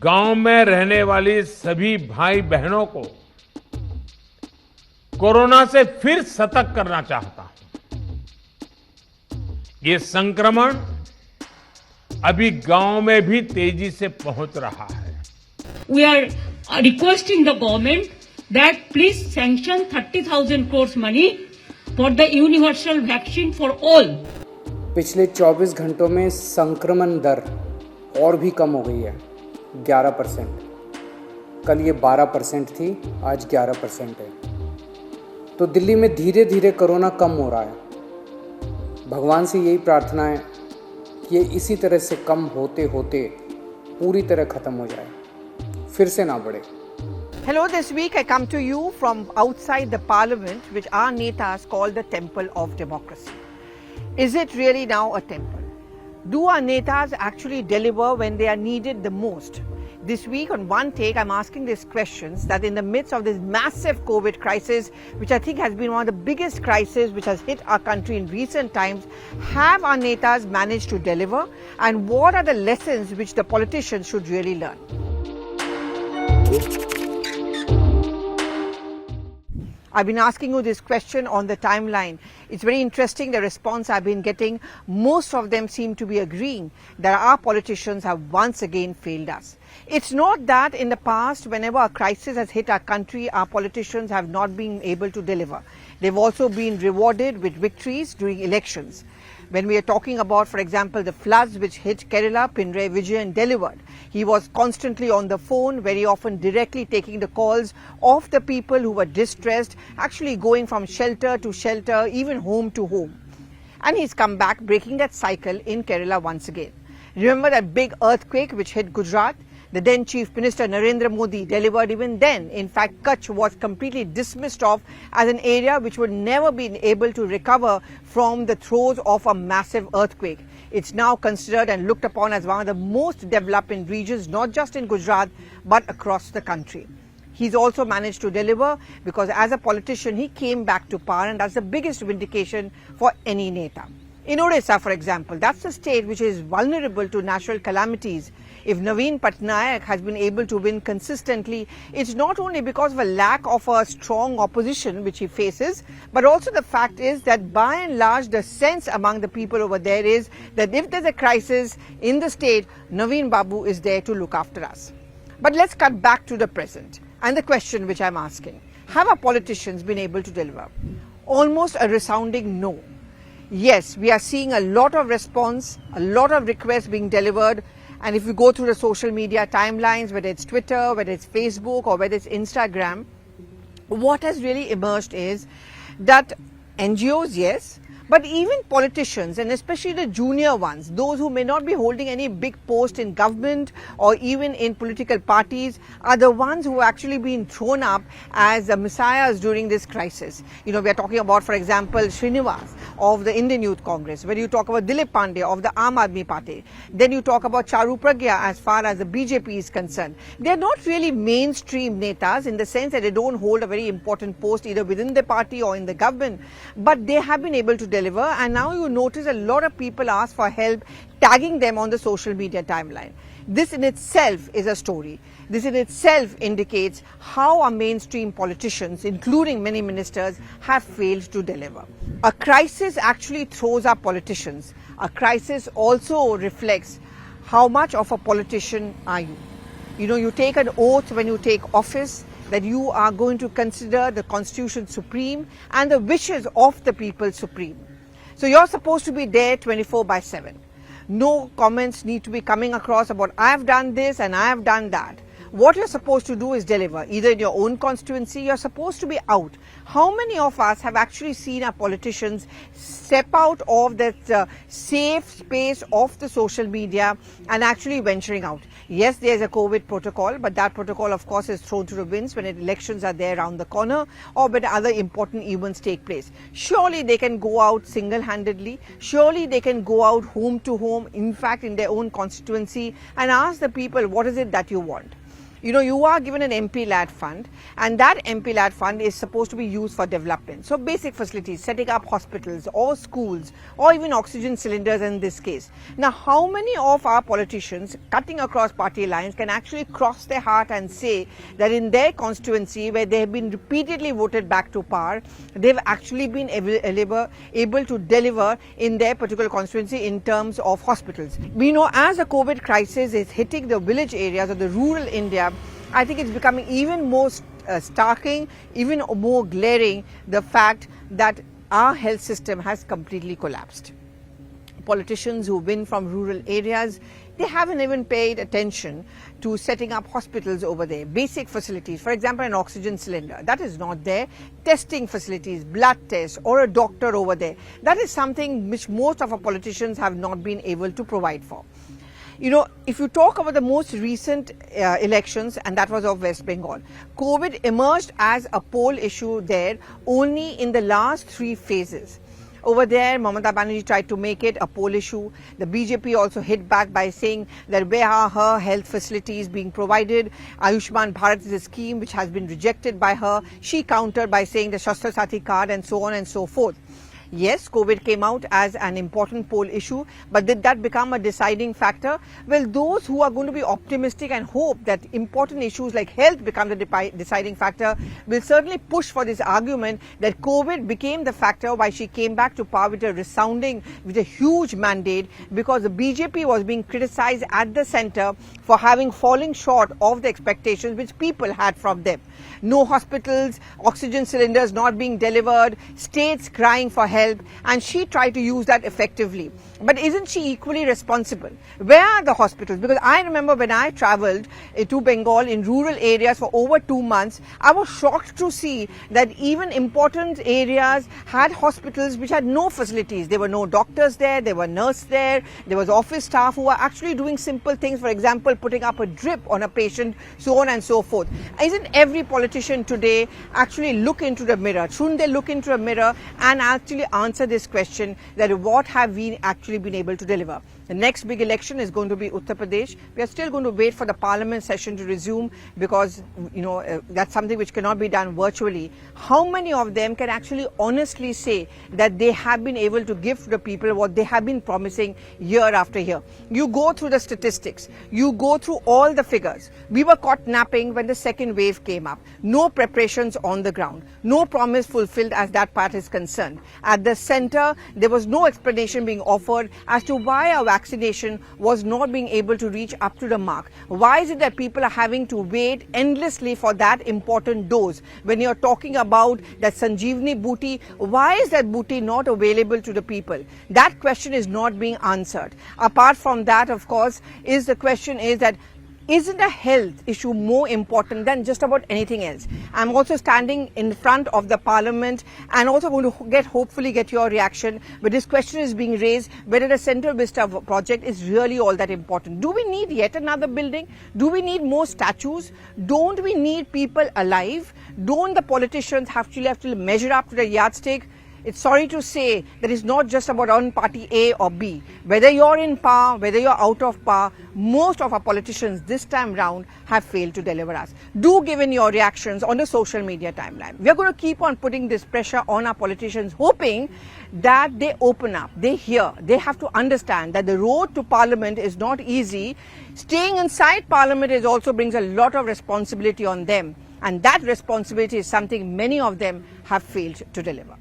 गांव में रहने वाली सभी भाई बहनों को कोरोना से फिर सतर्क करना चाहता हूं। ये संक्रमण अभी गांव में भी तेजी से पहुंच रहा है। We are requesting the government that please sanction 30,000 crores money for the universal vaccine for all. पिछले 24 घंटों में संक्रमण दर और भी कम हो गई है, 11%। कल ये 12% थी, आज 11% है। तो दिल्ली में धीरे धीरे कोरोना कम हो रहा है। भगवान से यही प्रार्थना है कि ये इसी तरह से कम होते होते पूरी तरह खत्म हो जाए, फिर से ना बढ़े। Hello, this week I come to you from outside the parliament, which our netas call the temple of democracy. Is it really now a temple? Do our netas actually deliver when they are needed the most? This week on One Take, I'm asking these questions that in the midst of this massive COVID crisis, which I think has been one of the biggest crises which has hit our country in recent times, have our netas managed to deliver? And what are the lessons which the politicians should really learn? I've been asking you this question on the timeline. It's very interesting, the response I've been getting. Most of them seem to be agreeing that our politicians have once again failed us. It's not that in the past, whenever a crisis has hit our country, our politicians have not been able to deliver. They've also been rewarded with victories during elections. When we are talking about, for example, the floods which hit Kerala, Pinarayi Vijayan delivered. He was constantly on the phone, very often directly taking the calls of the people who were distressed, actually going from shelter to shelter, even home to home. And he's come back, breaking that cycle in Kerala once again. Remember that big earthquake which hit Gujarat? The then Chief Minister Narendra Modi delivered even then. In fact, Kutch was completely dismissed of as an area which would never be able to recover from the throes of a massive earthquake. It's now considered and looked upon as one of the most developing regions, not just in Gujarat, but across the country. He's also managed to deliver because as a politician, he came back to power, and that's the biggest vindication for any neta. In Odisha, for example, that's the state which is vulnerable to natural calamities. If Naveen Patnaik has been able to win consistently, it's not only because of a lack of a strong opposition which he faces, but also the fact is that by and large the sense among the people over there is that if there's a crisis in the state, Naveen Babu is there to look after us. But let's cut back to the present and the question which I'm asking. Have our politicians been able to deliver? Almost a resounding no. Yes, we are seeing a lot of response, a lot of requests being delivered. And if you go through the social media timelines, whether it's Twitter, whether it's Facebook, or whether it's Instagram, what has really emerged is that NGOs, yes, but even politicians, and especially the junior ones, those who may not be holding any big post in government or even in political parties, are the ones who have actually been thrown up as the messiahs during this crisis. You know, we are talking about, for example, Srinivas of the Indian Youth Congress. When you talk about Dilip Pandey of the Aam Aadmi Party, then you talk about Charu Pragya as far as the BJP is concerned. They are not really mainstream netas in the sense that they don't hold a very important post either within the party or in the government, but they have been able to deliver. And now you notice a lot of people ask for help, tagging them on the social media timeline. This in itself is a story. This in itself indicates how our mainstream politicians, including many ministers, have failed to deliver. A crisis actually throws our politicians. A crisis also reflects how much of a politician are you. You know, you take an oath when you take office that you are going to consider the Constitution supreme and the wishes of the people supreme. So you're supposed to be there 24/7. No comments need to be coming across about I have done this and I have done that. What you're supposed to do is deliver. Either in your own constituency, you're supposed to be out. How many of us have actually seen our politicians step out of that safe space of the social media and actually venturing out? Yes, there's a COVID protocol, but that protocol, of course, is thrown to the winds when elections are there around the corner or when other important events take place. Surely they can go out single-handedly. Surely they can go out home to home, in fact, in their own constituency, and ask the people, what is it that you want? You know, you are given an MP LAD fund, and that MP LAD fund is supposed to be used for development. So basic facilities, setting up hospitals or schools or even oxygen cylinders in this case. Now, how many of our politicians cutting across party lines can actually cross their heart and say that in their constituency, where they have been repeatedly voted back to power, they've actually been able to deliver in their particular constituency in terms of hospitals? We know as the COVID crisis is hitting the village areas of the rural India, I think it's becoming even more starking, even more glaring, the fact that our health system has completely collapsed. Politicians who win from rural areas, they haven't even paid attention to setting up hospitals over there, basic facilities, for example, an oxygen cylinder, that is not there, testing facilities, blood tests, or a doctor over there. That is something which most of our politicians have not been able to provide for. You know, if you talk about the most recent elections, and that was of West Bengal, COVID emerged as a poll issue there only in the last 3 phases. Over there, Mamata Banerjee tried to make it a poll issue. The BJP also hit back by saying that where are her health facilities being provided? Ayushman Bharat is a scheme which has been rejected by her. She countered by saying the Shastra Sati card and so on and so forth. Yes, COVID came out as an important poll issue, but did that become a deciding factor? Well, those who are going to be optimistic and hope that important issues like health become the deciding factor will certainly push for this argument that COVID became the factor why she came back to power with a huge mandate, because the BJP was being criticized at the center for having fallen short of the expectations which people had from them. No hospitals, oxygen cylinders not being delivered, states crying for help, and she tried to use that effectively. But isn't she equally responsible? Where are the hospitals? Because I remember when I travelled to Bengal in rural areas for over 2 months, I was shocked to see that even important areas had hospitals which had no facilities. There were no doctors there, there were nurses there, there was office staff who were actually doing simple things, for example, putting up a drip on a patient, so on and so forth. Isn't every politician today actually look into the mirror? Shouldn't they look into a mirror and actually answer this question that what have we actually been able to deliver? The next big election is going to be Uttar Pradesh. We are still going to wait for the parliament session to resume because, that's something which cannot be done virtually. How many of them can actually honestly say that they have been able to give to the people what they have been promising year after year? You go through the statistics, you go through all the figures. We were caught napping when the second wave came up. No preparations on the ground, no promise fulfilled as that part is concerned. At the center, there was no explanation being offered as to why our vaccination was not being able to reach up to the mark. Why is it that people are having to wait endlessly for that important dose? When you're talking about that Sanjeevani booty, why is that booty not available to the people? That question is not being answered. Apart from that, of course, the question is that isn't a health issue more important than just about anything else? I'm also standing in front of the parliament and also going to hopefully get your reaction. But this question is being raised whether the Central Vista project is really all that important. Do we need yet another building? Do we need more statues? Don't we need people alive? Don't the politicians have to measure up to the yardstick? It's sorry to say that it's not just about one party A or B. Whether you're in power, whether you're out of power, most of our politicians this time round have failed to deliver us. Do give in your reactions on the social media timeline. We're going to keep on putting this pressure on our politicians, hoping that they open up, they hear, they have to understand that the road to parliament is not easy. Staying inside parliament also brings a lot of responsibility on them. And that responsibility is something many of them have failed to deliver.